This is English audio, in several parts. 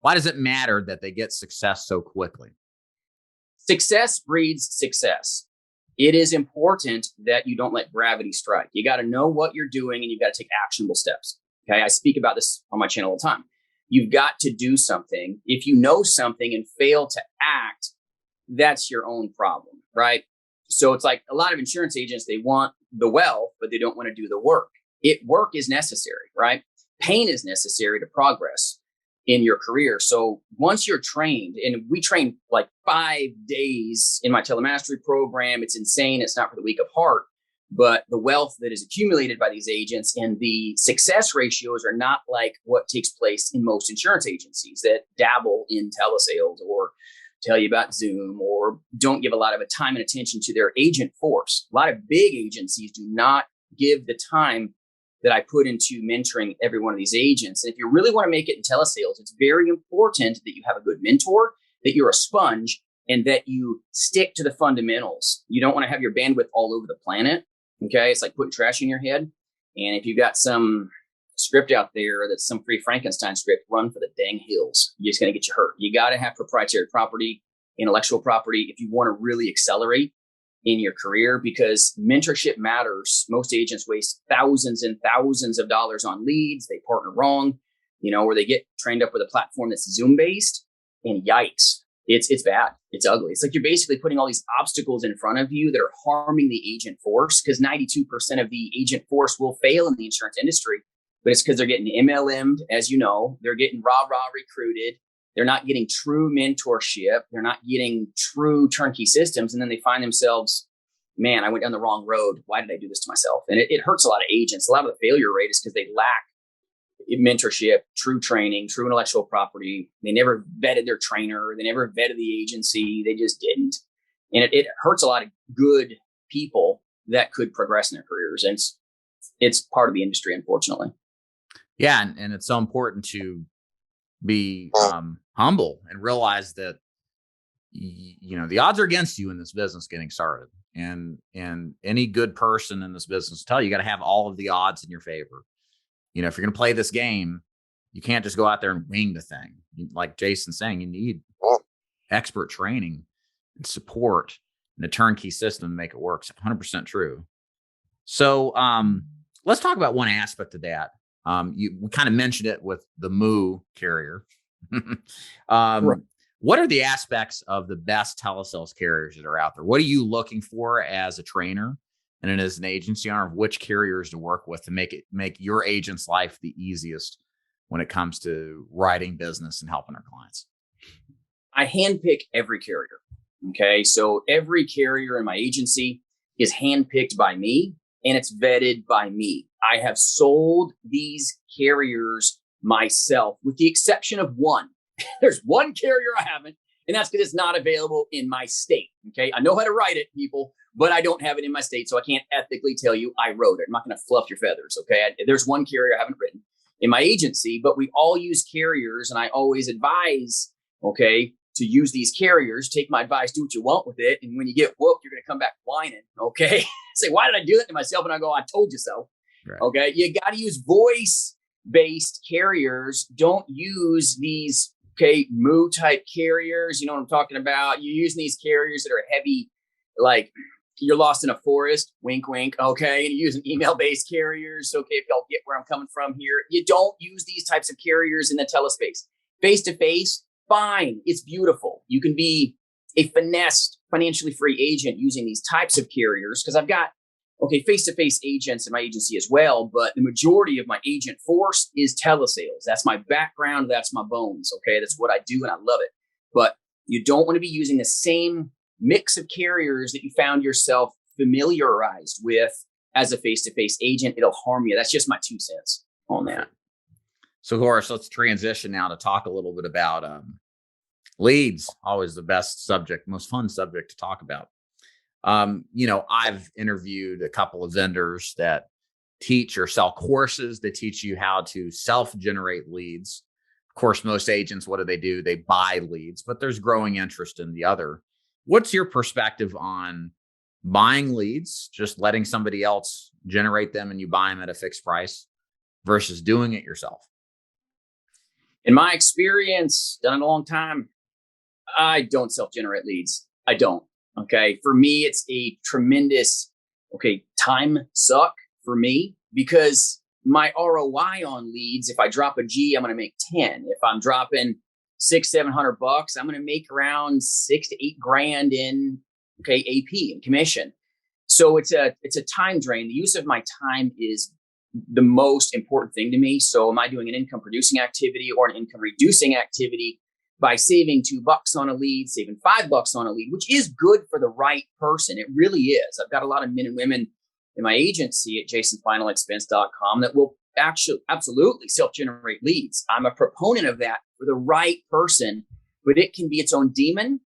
Why does it matter that they get success so quickly? Success breeds success. It is important that you don't let gravity strike. You got to know what you're doing and you've got to take actionable steps. Okay. I speak about this on my channel all the time. You've got to do something. If you know something and fail to act, that's your own problem, right? So it's like a lot of insurance agents, they want the wealth, but they don't want to do the work. Work is necessary, right? Pain is necessary to progress in your career. So once you're trained, and we train like 5 days in my telemastery program, it's insane. It's not for the weak of heart, but the wealth that is accumulated by these agents and the success ratios are not like what takes place in most insurance agencies that dabble in telesales or tell you about Zoom or don't give a lot of time and attention to their agent force. A lot of big agencies do not give the time that I put into mentoring every one of these agents. And if you really want to make it in telesales, it's very important that you have a good mentor, that you're a sponge, and that you stick to the fundamentals. You don't want to have your bandwidth all over the planet. Okay. It's like putting trash in your head. And if you've got some script out there that's some free Frankenstein script, run for the dang hills. You're just going to get you hurt. You got to have proprietary property, intellectual property, if you want to really accelerate in your career, because mentorship matters. Most agents waste thousands and thousands of dollars on leads. They partner wrong, or they get trained up with a platform that's Zoom based, and yikes, it's bad. It's ugly. It's like you're basically putting all these obstacles in front of you that are harming the agent force, because 92% of the agent force will fail in the insurance industry, but it's because they're getting MLM'd, as you know, they're getting rah recruited. They're not getting true mentorship. They're not getting true turnkey systems. And then they find themselves, man, I went down the wrong road. Why did I do this to myself? And it hurts a lot of agents. A lot of the failure rate is because they lack mentorship, true training, true intellectual property. They never vetted their trainer. They never vetted the agency. They just didn't. And it hurts a lot of good people that could progress in their careers. And it's part of the industry, unfortunately. Yeah. And it's so important to be humble and realize that the odds are against you in this business getting started, and any good person in this business tell you got to have all of the odds in your favor. If you're going to play this game, you can't just go out there and wing the thing. Like Jason's saying, you need expert training and support and a turnkey system to make it work. It's 100% true. So let's talk about one aspect of that. We kind of mentioned it with the Moo carrier. Right. What are the aspects of the best telesales carriers that are out there? What are you looking for as a trainer and as an agency owner of which carriers to work with to make your agent's life the easiest when it comes to writing business and helping our clients? I handpick every carrier. Okay. So every carrier in my agency is handpicked by me and it's vetted by me. I have sold these carriers myself, with the exception of one. There's one carrier I haven't, and that's because it's not available in my state. Okay. I know how to write it, people, but I don't have it in my state. So I can't ethically tell you I wrote it. I'm not going to fluff your feathers. Okay. There's one carrier I haven't written in my agency, but we all use carriers, and I always advise, to use these carriers. Take my advice, do what you want with it. And when you get whooped, you're going to come back whining. Okay. Say, why did I do that to myself? And I go, I told you so. Right. Okay. You got to use voice-based carriers. Don't use these, Moo type carriers. You know what I'm talking about? You're using these carriers that are heavy, like you're lost in a forest, wink, wink. Okay. And you're using email-based carriers. Okay. If y'all get where I'm coming from here, you don't use these types of carriers in the telespace. Face-to-face, fine. It's beautiful. You can be a finessed, financially free agent using these types of carriers, because I've got face-to-face agents in my agency as well, but the majority of my agent force is telesales. That's my background. That's my bones. Okay. That's what I do, and I love it. But you don't want to be using the same mix of carriers that you found yourself familiarized with as a face-to-face agent. It'll harm you. That's just my 2 cents on that. So Horace, let's transition now to talk a little bit about leads. Always the best subject, most fun subject to talk about. I've interviewed a couple of vendors that teach or sell courses that teach you how to self-generate leads. Of course, most agents, what do? They buy leads, but there's growing interest in the other. What's your perspective on buying leads, just letting somebody else generate them and you buy them at a fixed price, versus doing it yourself? In my experience, done it a long time, I don't self-generate leads. I don't. Okay. For me, it's a tremendous, time suck for me because my ROI on leads, if I drop a G, I'm going to make 10. If I'm dropping $600-700, I'm going to make around 6 to 8 grand in, AP and commission. So it's a time drain. The use of my time is the most important thing to me. So am I doing an income producing activity or an income reducing activity by saving $2 on a lead, saving $5 on a lead, which is good for the right person. It really is. I've got a lot of men and women in my agency at jasonfinalexpense.com that will actually absolutely self-generate leads. I'm a proponent of that for the right person, but it can be its own demon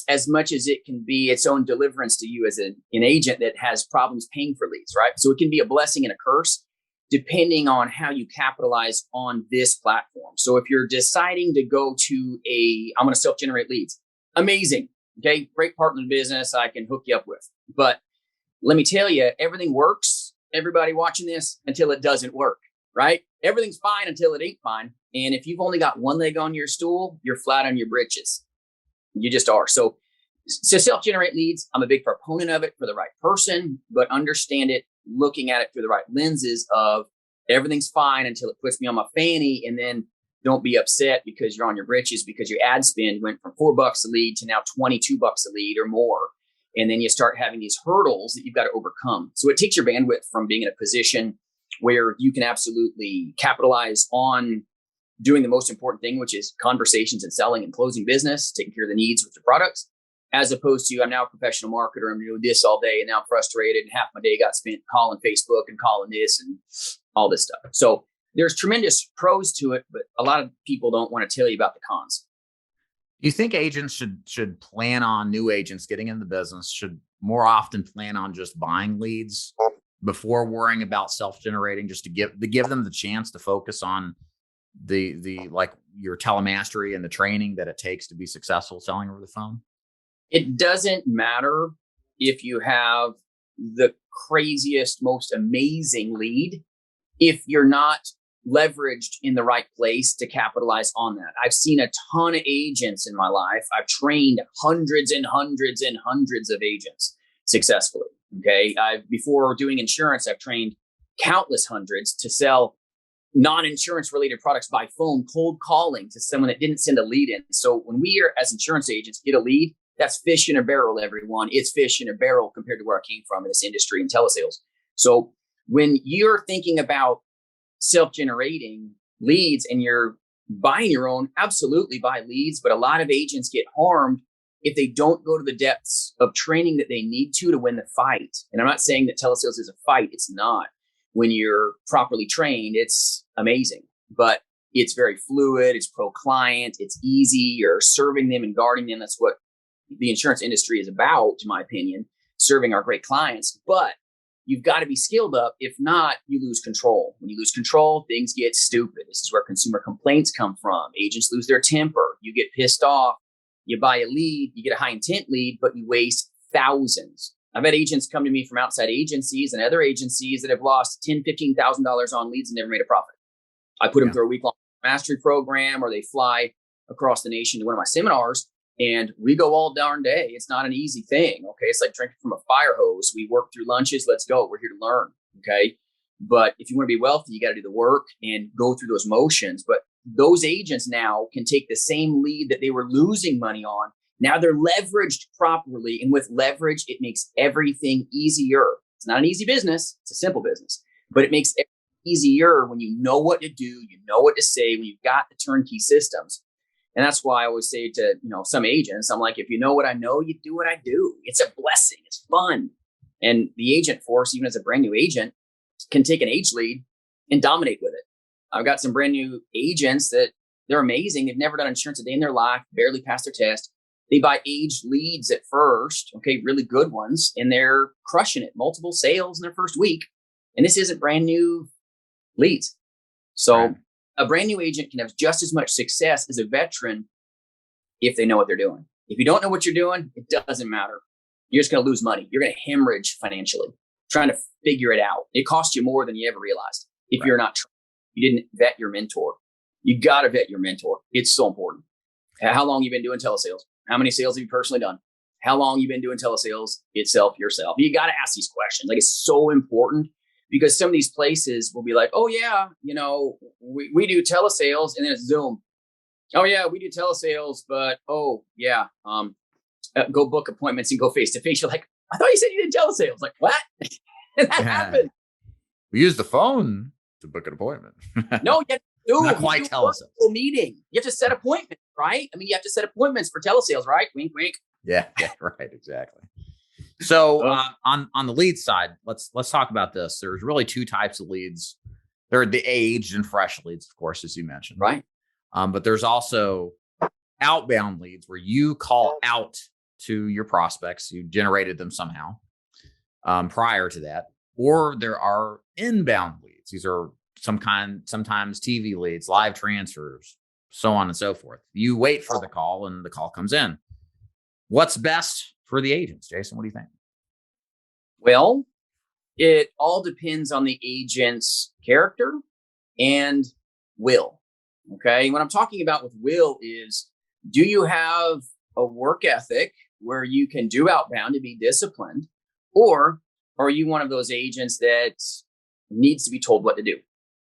as much as it can be its own deliverance to you as an agent that has problems paying for leads, right? So it can be a blessing and a curse depending on how you capitalize on this platform. So if you're deciding to go to I'm going to self-generate leads, amazing. Okay. Great partner in business I can hook you up with. But let me tell you, everything works, everybody watching this, until it doesn't work, right? Everything's fine until it ain't fine. And if you've only got one leg on your stool, you're flat on your britches. You just are. So self-generate leads, I'm a big proponent of it for the right person, but understand it, looking at it through the right lenses of everything's fine until it puts me on my fanny, and then don't be upset because you're on your britches because your ad spend went from $4 a lead to now $22 a lead or more. And then you start having these hurdles that you've got to overcome. So it takes your bandwidth from being in a position where you can absolutely capitalize on doing the most important thing, which is conversations and selling and closing business, taking care of the needs with your products, as opposed to I'm now a professional marketer. I'm doing this all day and now I'm frustrated and half my day got spent calling Facebook and calling this and all this stuff. So there's tremendous pros to it, but a lot of people don't want to tell you about the cons. You think agents should plan on, new agents getting in the business should more often plan on just buying leads before worrying about self-generating, just to give them the chance to focus on the like your telemastery and the training that it takes to be successful selling over the phone? It doesn't matter if you have the craziest, most amazing lead if you're not leveraged in the right place to capitalize on that. I've seen a ton of agents in my life. I've trained hundreds and hundreds and hundreds of agents successfully. Okay. Before doing insurance, I've trained countless hundreds to sell non-insurance related products by phone, cold calling to someone that didn't send a lead in. So when we are, as insurance agents, get a lead, that's fish in a barrel, everyone. It's fish in a barrel compared to where I came from in this industry in telesales. So when you're thinking about self-generating leads and you're buying your own, absolutely buy leads. But a lot of agents get harmed if they don't go to the depths of training that they need to win the fight. And I'm not saying that telesales is a fight. It's not. When you're properly trained, it's amazing, but it's very fluid. It's pro-client. It's easy. You're serving them and guarding them. That's what the insurance industry is about, in my opinion, serving our great clients. But you've got to be skilled up. If not, you lose control. When you lose control, things get stupid. This is where consumer complaints come from. Agents lose their temper. You get pissed off. You buy a lead. You get a high intent lead, but you waste thousands. I've had agents come to me from outside agencies and other agencies that have lost $10,000, $15,000 on leads and never made a profit. I put them through a week-long mastery program, or they fly across the nation to one of my seminars, and we go all darn day. It's not an easy thing. Okay. It's like drinking from a fire hose. We work through lunches. Let's go. We're here to learn. Okay. But if you want to be wealthy, you got to do the work and go through those motions. But those agents now can take the same lead that they were losing money on. Now they're leveraged properly. And with leverage, it makes everything easier. It's not an easy business. It's a simple business, but it makes it easier when you know what to do, you know what to say, when you've got the turnkey systems. And that's why I always say to, some agents, I'm like, if you know what I know, you do what I do. It's a blessing. It's fun. And the agent force, even as a brand new agent, can take an age lead and dominate with it. I've got some brand new agents that they're amazing. They've never done insurance a day in their life, barely passed their test. They buy aged leads at first, okay, really good ones, and they're crushing it. Multiple sales in their first week. And this isn't brand new leads. So right. A brand new agent can have just as much success as a veteran if they know what they're doing. If you don't know what you're doing, it doesn't matter. You're just going to lose money. You're going to hemorrhage financially trying to figure it out. It costs you more than you ever realized if right. You're not trained. You didn't vet your mentor. You got to vet your mentor. It's so important. How long you been doing telesales? How many sales have you personally done? How long you been doing telesales itself yourself? You got to ask these questions. Like, it's so important, because some of these places will be like, oh yeah, we do telesales, and then it's Zoom. Oh yeah, we do telesales, but oh yeah, go book appointments and go face to face. You're like, I thought you said you did telesales. Like, what? And that happened. We use the phone to book an appointment. No, you have to do Not quite telesales. Meeting. You have to set appointments, right? I mean, you have to set appointments for telesales, right? Wink, wink. Yeah, right, exactly. So on the lead side, let's talk about this. There's really two types of leads. There are the aged and fresh leads, of course, as you mentioned. Right. But there's also outbound leads where you call out to your prospects. You generated them somehow prior to that. Or there are inbound leads. These are sometimes TV leads, live transfers, so on and so forth. You wait for the call and the call comes in. What's best for the agents, Jason? What do you think? Well, it all depends on the agent's character and will. Okay. What I'm talking about with will is, do you have a work ethic where you can do outbound and be disciplined? Or are you one of those agents that needs to be told what to do?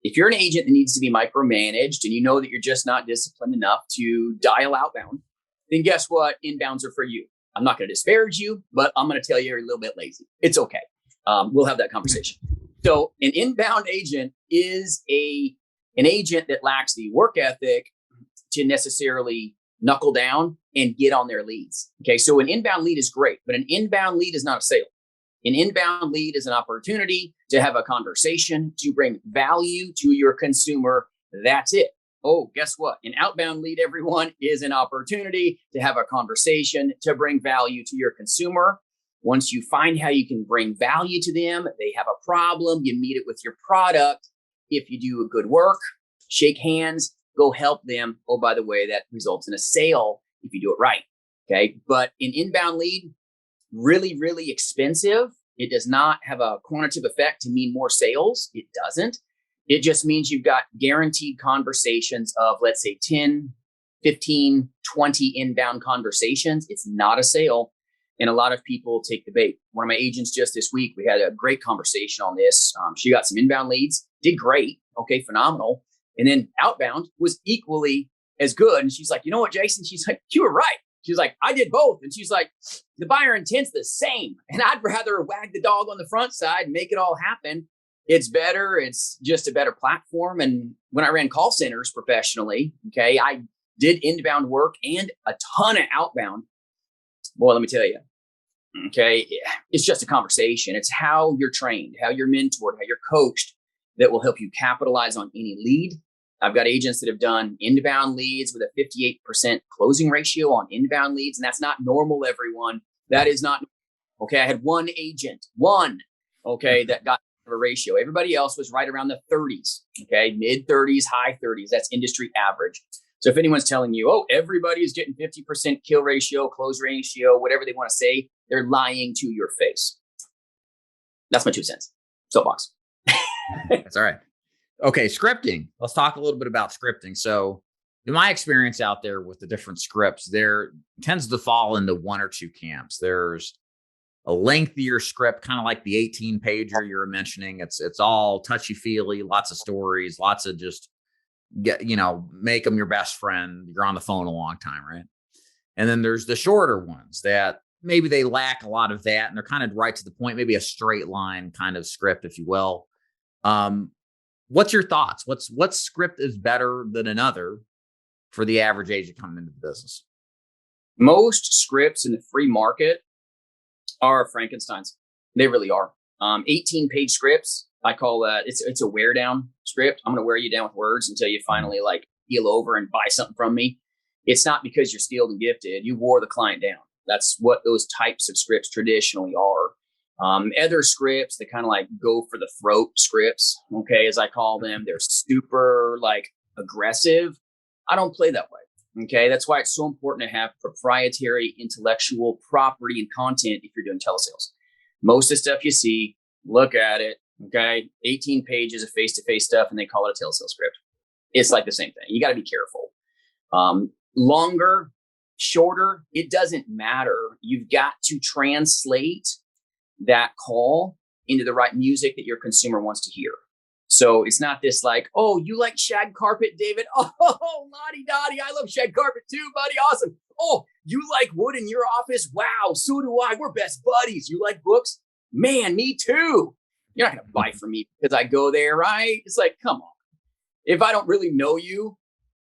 If you're an agent that needs to be micromanaged and you know that you're just not disciplined enough to dial outbound, then guess what? Inbounds are for you. I'm not going to disparage you, but I'm going to tell you you're a little bit lazy. It's okay. We'll have that conversation. So an inbound agent is an agent that lacks the work ethic to necessarily knuckle down and get on their leads. Okay. So an inbound lead is great, but an inbound lead is not a sale. An inbound lead is an opportunity to have a conversation, to bring value to your consumer. That's it. Oh, guess what? An outbound lead, everyone, is an opportunity to have a conversation, to bring value to your consumer. Once you find how you can bring value to them, they have a problem, you meet it with your product. If you do a good work, shake hands, go help them. Oh, by the way, that results in a sale if you do it right. Okay. But an inbound lead, really, really expensive. It does not have a quantitative effect to mean more sales. It doesn't. It just means you've got guaranteed conversations of, let's say, 10, 15, 20 inbound conversations. It's not a sale. And a lot of people take the bait. One of my agents just this week, we had a great conversation on this. She got some inbound leads, did great. Okay, phenomenal. And then outbound was equally as good. And she's like, you know what, Jason? She's like, you were right. She's like, I did both. And she's like, the buyer intent's the same. And I'd rather wag the dog on the front side and make it all happen. It's better. It's just a better platform. And when I ran call centers professionally, okay, I did inbound work and a ton of outbound. Boy, let me tell you, okay, it's just a conversation. It's how you're trained, how you're mentored, how you're coached that will help you capitalize on any lead. I've got agents that have done inbound leads with a 58% closing ratio on inbound leads. And that's not normal, everyone. That is not, okay. I had one agent, that got a ratio. Everybody else was right around the 30s, okay, mid 30s, high 30s. That's industry average. So if anyone's telling you, oh, everybody's getting 50% kill ratio, close ratio, whatever they want to say, they're lying to your face. That's my 2 cents. Soapbox. That's all right. Okay, scripting. Let's talk a little bit about scripting. So in my experience out there with the different scripts, there tends to fall into one or two camps. There's a lengthier script, kind of like the 18-pager you were mentioning. It's all touchy-feely, lots of stories, lots of just make them your best friend. You're on the phone a long time, right? And then there's the shorter ones that maybe they lack a lot of that, and they're kind of right to the point, maybe a straight line kind of script, if you will. What's your thoughts? What script is better than another for the average agent coming into the business? Most scripts in the free market are Frankensteins. They really are. 18-page scripts, I call that, it's a wear down script. I'm going to wear you down with words until you finally keel over and buy something from me. It's not because you're skilled and gifted. You wore the client down. That's what those types of scripts traditionally are. Other scripts that kind of go for the throat scripts, okay, as I call them, they're super aggressive. I don't play that way. Okay. That's why it's so important to have proprietary intellectual property and content if you're doing telesales. Most of the stuff you see, look at it. Okay. 18 pages of face-to-face stuff, and they call it a telesales script. It's like the same thing. You got to be careful. Longer, shorter, it doesn't matter. You've got to translate that call into the right music that your consumer wants to hear. So it's not this like, oh, you like shag carpet, David? Oh, lottie dottie, I love shag carpet too, buddy. Awesome. Oh, you like wood in your office? Wow, so do I. We're best buddies. You like books? Man, me too. You're not going to buy from me because I go there, right? It's like, come on. If I don't really know you,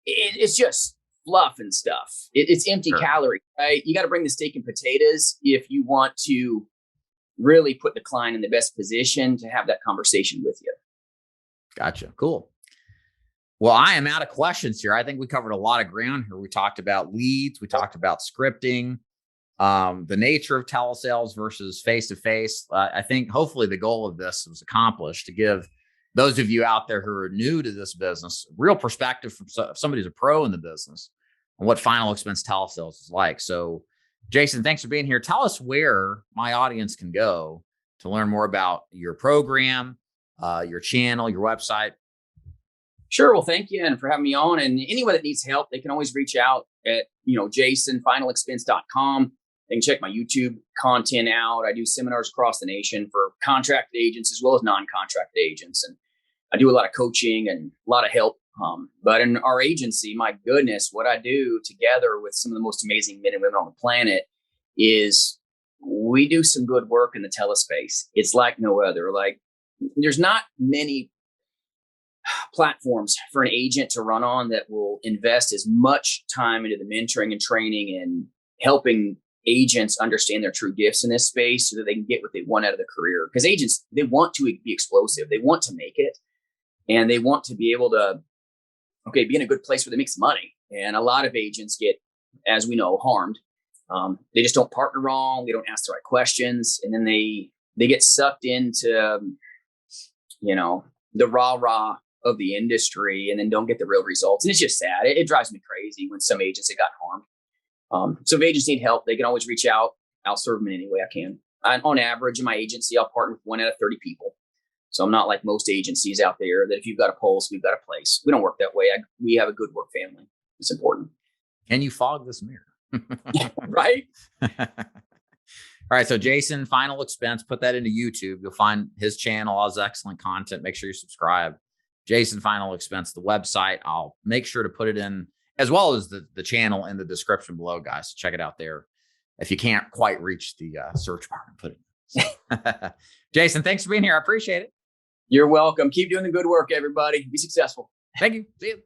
it's just fluff and stuff. It's empty calorie, right? You got to bring the steak and potatoes if you want to really put the client in the best position to have that conversation with you. Gotcha. Cool. Well, I am out of questions here. I think we covered a lot of ground here. We talked about leads. We talked about scripting, the nature of telesales versus face-to-face. I think hopefully the goal of this was accomplished, to give those of you out there who are new to this business real perspective from somebody who's a pro in the business on what final expense telesales is like. So, Jason, thanks for being here. Tell us where my audience can go to learn more about your program, your channel, your website. Sure. Well, thank you and for having me on. And anyone that needs help, they can always reach out at, jasonfinalexpense.com. They can check my YouTube content out. I do seminars across the nation for contracted agents as well as non-contracted agents. And I do a lot of coaching and a lot of help. But in our agency, my goodness, what I do together with some of the most amazing men and women on the planet is we do some good work in the telespace. It's like no other. Like, there's not many platforms for an agent to run on that will invest as much time into the mentoring and training and helping agents understand their true gifts in this space so that they can get what they want out of their career. Because agents, they want to be explosive. They want to make it. And they want to be able to, be in a good place where they make some money. And a lot of agents get, as we know, harmed. They just don't partner wrong. They don't ask the right questions. And then they get sucked into, the rah-rah of the industry and then don't get the real results. And it's just sad. It drives me crazy when some agents have gotten harmed. So if agents need help, they can always reach out. I'll serve them in any way I can. On average, in my agency, I'll partner with 1 out of 30 people. So I'm not like most agencies out there that if you've got a pulse, we've got a place. We don't work that way. We have a good work family. It's important. Can you fog this mirror? Right? All right. So Jason, Final Expense, put that into YouTube. You'll find his channel, all his excellent content. Make sure you subscribe. Jason, Final Expense, the website. I'll make sure to put it in, as well as the channel in the description below, guys. So check it out there. If you can't quite reach the search bar, put it in. So. Jason, thanks for being here. I appreciate it. You're welcome. Keep doing the good work, everybody. Be successful. Thank you. See you.